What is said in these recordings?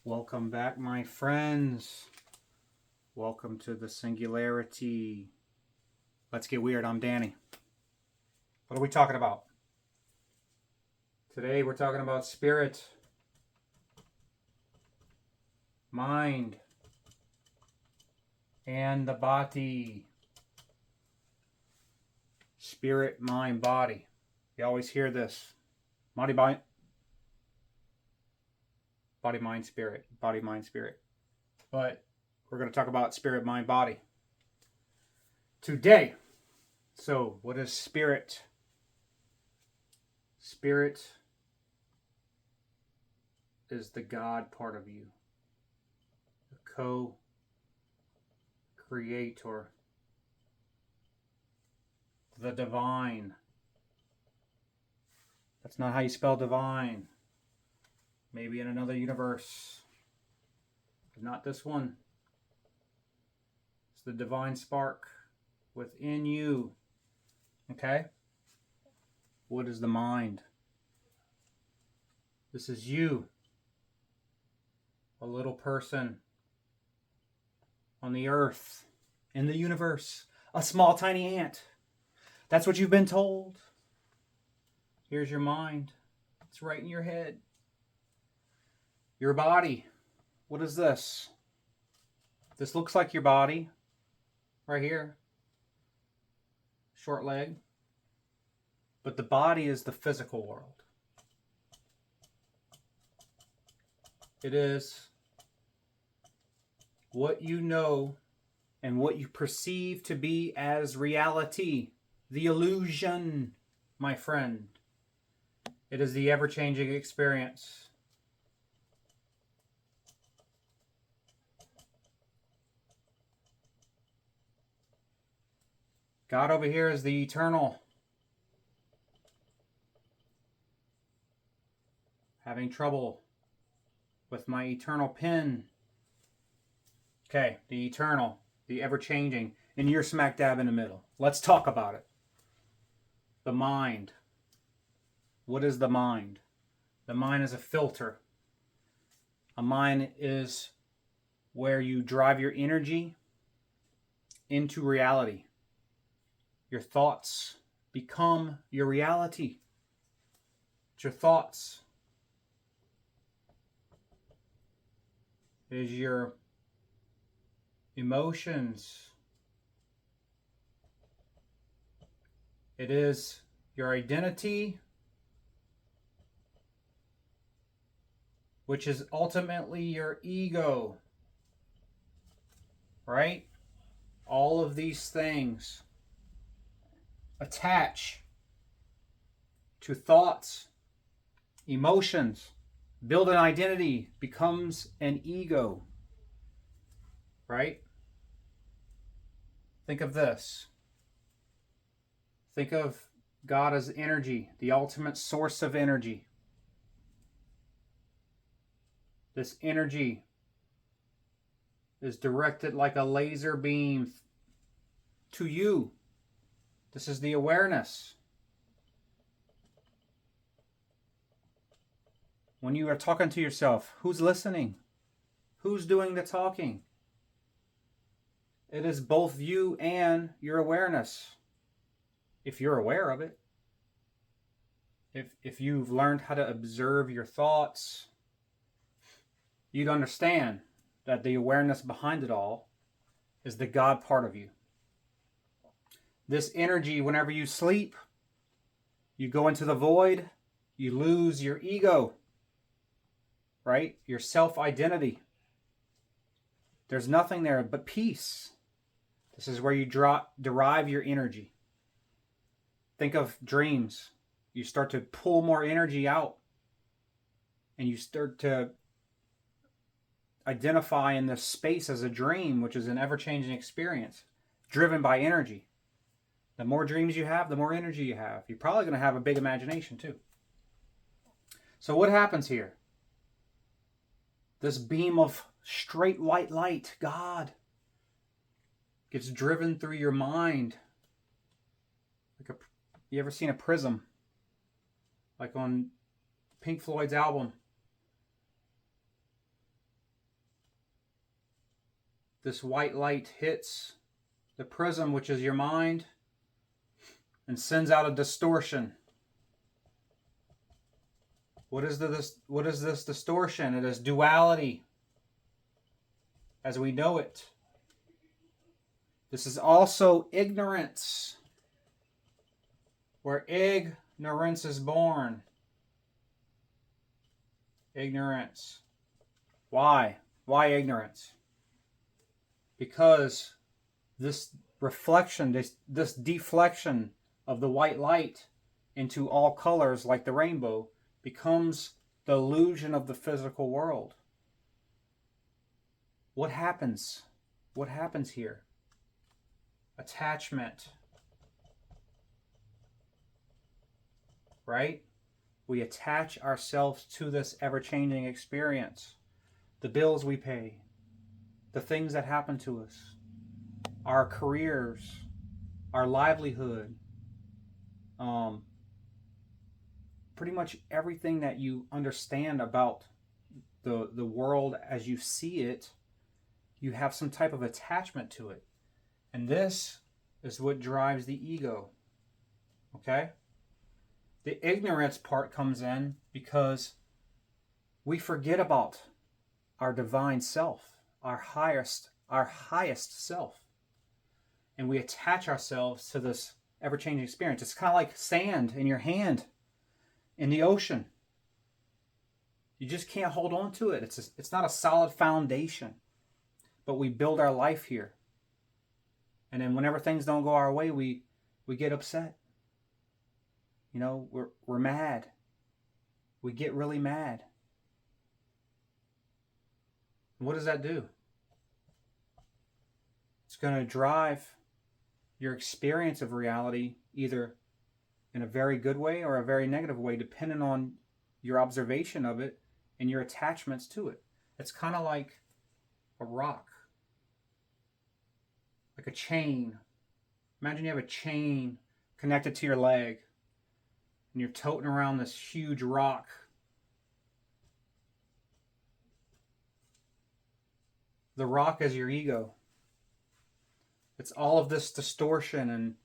Welcome back, my friends. Welcome to the Singularity. Let's get weird. I'm Danny. What are we talking about? Today we're talking about spirit, mind, and the body. Spirit, mind, body. You always hear this. Body, mind, spirit. Body, mind, spirit. But we're going to talk about spirit, mind, body today. So, what is spirit? Spirit is the God part of you, the co-creator, the divine. That's not how you spell divine. Maybe in another universe, but not this one. It's the divine spark within you. Okay? What is the mind? This is you, a little person on the earth, in the universe, a small tiny ant. That's what you've been told. Here's your mind. It's right in your head. Your body. What is this? This looks like your body. Right here. Short leg. But the body is the physical world. It is what you know and what you perceive to be as reality. The illusion, my friend. It is the ever-changing experience. God over here is the eternal. Having trouble with my eternal pen. Okay, the eternal, the ever-changing, and you're smack dab in the middle. Let's talk about it. The mind. What is the mind? The mind is a filter. A mind is where you drive your energy into reality. Your thoughts become your reality. It's your thoughts. It is your emotions. It is your identity, which is ultimately your ego. Right? All of these things attach to thoughts, emotions, build an identity, becomes an ego. Right? Think of this. Think of God as energy, the ultimate source of energy. This energy is directed like a laser beam to you. This is the awareness. When you are talking to yourself, who's listening? Who's doing the talking? It is both you and your awareness. If you're aware of it. If you've learned how to observe your thoughts, you'd understand that the awareness behind it all is the God part of you. This energy, whenever you sleep, you go into the void, you lose your ego, right? Your self-identity. There's nothing there but peace. This is where you derive your energy. Think of dreams. You start to pull more energy out, and you start to identify in this space as a dream, which is an ever-changing experience, driven by energy. The more dreams you have, the more energy you have. You're probably going to have a big imagination too. So what happens here? This beam of straight white light, God, gets driven through your mind. You ever seen a prism? Like on Pink Floyd's album. this white light hits the prism, which is your mind, and sends out a distortion. What is this distortion? It is duality as we know it. This is also ignorance, where ignorance is born. Ignorance. Why? Why ignorance? Because this reflection, this deflection of the white light into all colors like the rainbow becomes the illusion of the physical world. What happens? What happens here? Attachment. Right? We attach ourselves to this ever-changing experience. The bills we pay, the things that happen to us, our careers, our livelihood, pretty much everything that you understand about the world as you see it, you have some type of attachment to it. And this is what drives the ego. Okay? The ignorance part comes in because we forget about our divine self, our highest self. And we attach ourselves to this ever-changing experience. It's kind of like sand in your hand in the ocean. You just can't hold on to it. It's not a solid foundation. But we build our life here. And then whenever things don't go our way, we get upset. You know, we're mad. We get really mad. And what does that do? It's going to drive your experience of reality either in a very good way or a very negative way, depending on your observation of it and your attachments to it. It's kind of like a rock, like a chain. Imagine you have a chain connected to your leg and you're toting around this huge rock. The rock is your ego. It's all of this distortion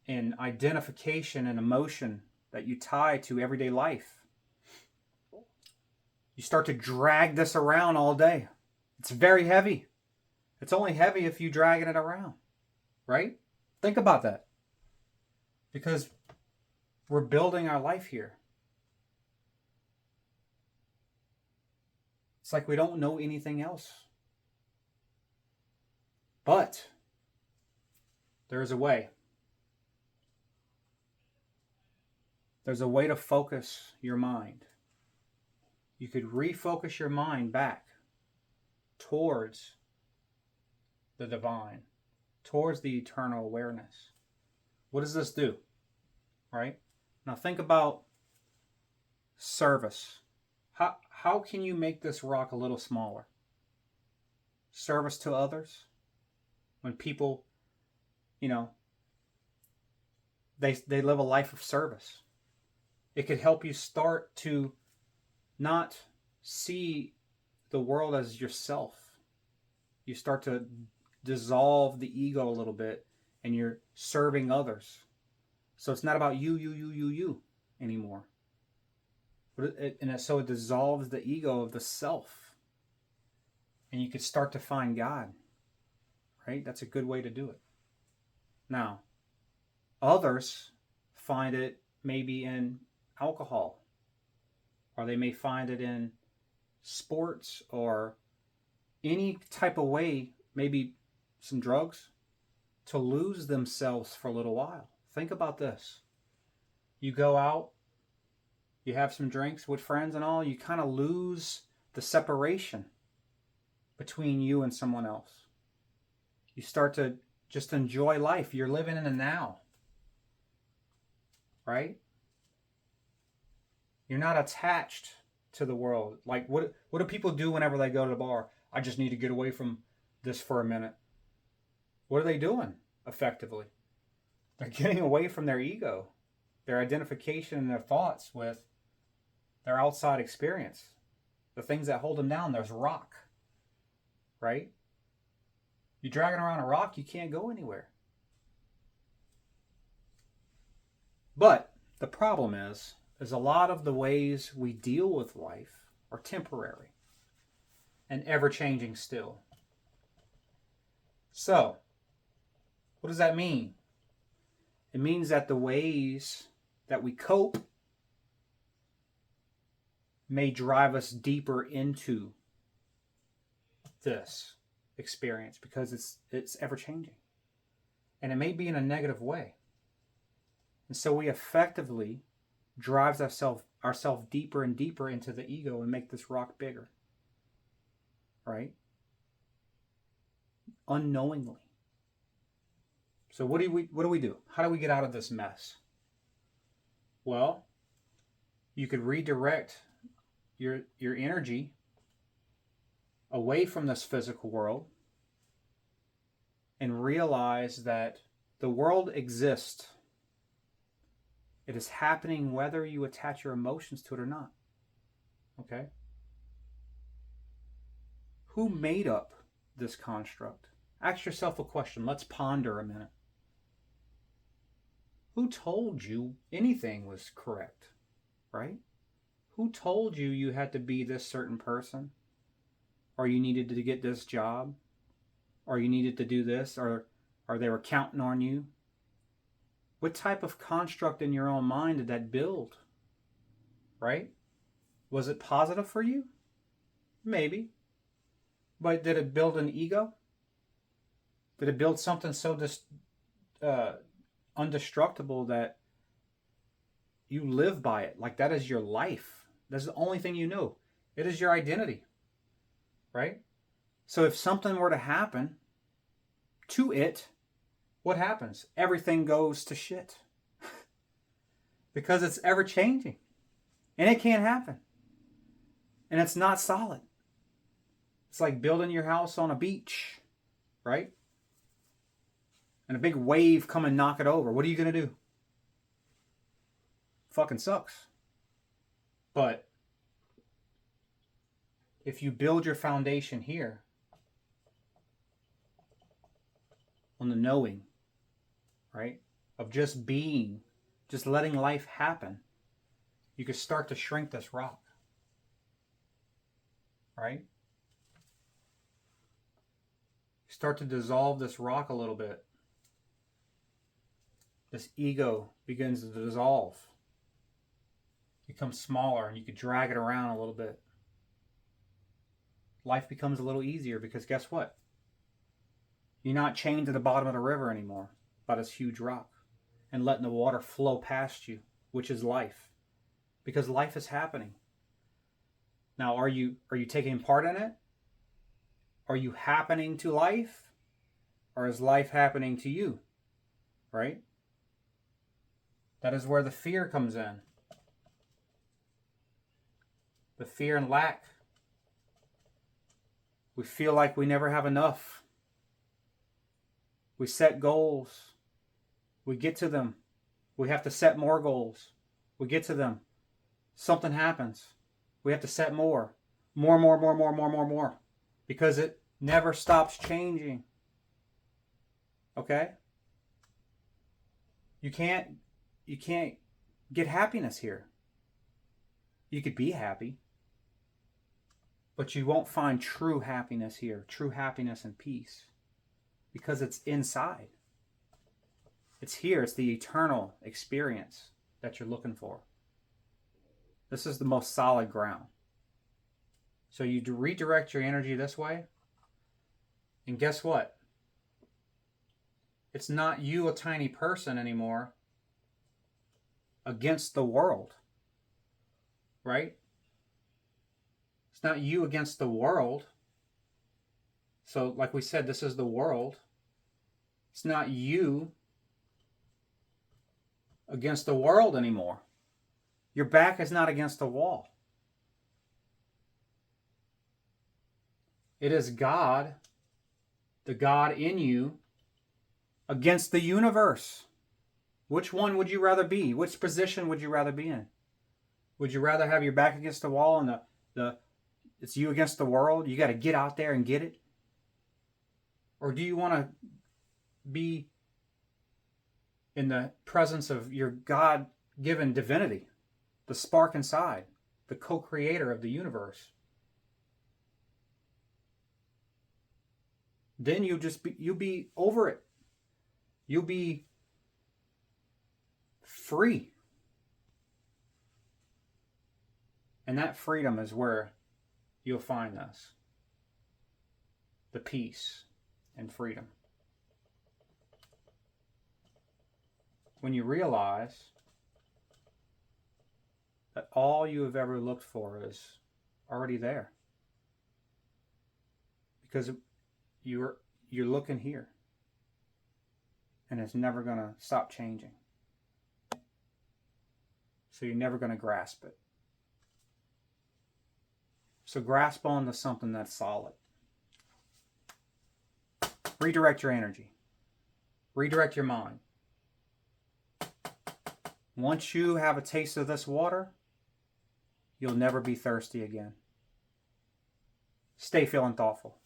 and identification and emotion that you tie to everyday life. You start to drag this around all day. It's very heavy. It's only heavy if you're dragging it around, right? Think about that. Because we're building our life here. It's like we don't know anything else. But there is a way. There's a way to focus your mind. You could refocus your mind back towards the divine, towards the eternal awareness. What does this do? Right? Now think about service. How can you make this rock a little smaller? Service to others. When people, you know, they live a life of service. It could help you start to not see the world as yourself. You start to dissolve the ego a little bit and you're serving others. So it's not about you anymore. So it dissolves the ego of the self. And you could start to find God. Right? That's a good way to do it. Now, others find it maybe in alcohol, or they may find it in sports, or any type of way, maybe some drugs, to lose themselves for a little while. Think about this. You go out, you have some drinks with friends and all, you kind of lose the separation between you and someone else. You start to just enjoy life. You're living in the now. Right? You're not attached to the world. Like, what do people do whenever they go to the bar? I just need to get away from this for a minute. What are they doing, effectively? They're getting away from their ego, their identification and their thoughts with their outside experience. The things that hold them down, there's rock. Right? You're dragging around a rock, you can't go anywhere. But the problem is a lot of the ways we deal with life are temporary and ever-changing still. So, what does that mean? It means that the ways that we cope may drive us deeper into this experience because it's ever-changing. And it may be in a negative way. And so we effectively drives ourselves deeper and deeper into the ego and make this rock bigger. Right? Unknowingly. So what do we do? How do we get out of this mess? Well, you could redirect your energy away from this physical world and realize that the world exists. It is happening whether you attach your emotions to it or not. Okay? Who made up this construct? Ask yourself a question. Let's ponder a minute. Who told you anything was correct? Right? Who told you you had to be this certain person? Or you needed to get this job? Or you needed to do this? Or they were counting on you? What type of construct in your own mind did that build? Right? Was it positive for you? Maybe. But did it build an ego? Did it build something so undestructible that you live by it? Like that is your life. That's the only thing you know. It is your identity. Right? So if something were to happen to it, what happens? Everything goes to shit. Because it's ever changing. And it can't happen. And it's not solid. It's like building your house on a beach. Right? And a big wave come and knock it over. What are you going to do? Fucking sucks. But if you build your foundation here on the knowing, right, of just being, just letting life happen, you can start to shrink this rock. Right? Start to dissolve this rock a little bit. This ego begins to dissolve. Becomes smaller and you can drag it around a little bit. Life becomes a little easier because guess what? You're not chained to the bottom of the river anymore by this huge rock and letting the water flow past you, which is life. Because life is happening. Now, are you taking part in it? Are you happening to life? Or is life happening to you? Right? That is where the fear comes in. The fear and lack. We feel like we never have enough. We set goals. We get to them. We have to set more goals. We get to them. Something happens. We have to set more. More. Because it never stops changing. Okay? You can't get happiness here. You could be happy. But you won't find true happiness here. True happiness and peace. Because it's inside. It's here. It's the eternal experience that you're looking for. This is the most solid ground. So you redirect your energy this way. And guess what? It's not you, a tiny person anymore, against the world. Right? It's not you against the world. So, like we said, this is the world. It's not you against the world anymore. Your back is not against the wall. It is God, the God in you, against the universe. Which one would you rather be? Which position would you rather be in? Would you rather have your back against the wall and it's you against the world? You got to get out there and get it? Or do you want to be in the presence of your God-given divinity, the spark inside, the co-creator of the universe? Then you'll be over it. You'll be free. And that freedom is where you'll find this. The peace and freedom. When you realize that all you have ever looked for is already there. Because you're looking here. And it's never going to stop changing. So you're never going to grasp it. So grasp onto something that's solid. Redirect your energy. Redirect your mind. Once you have a taste of this water, you'll never be thirsty again. Stay feeling thoughtful.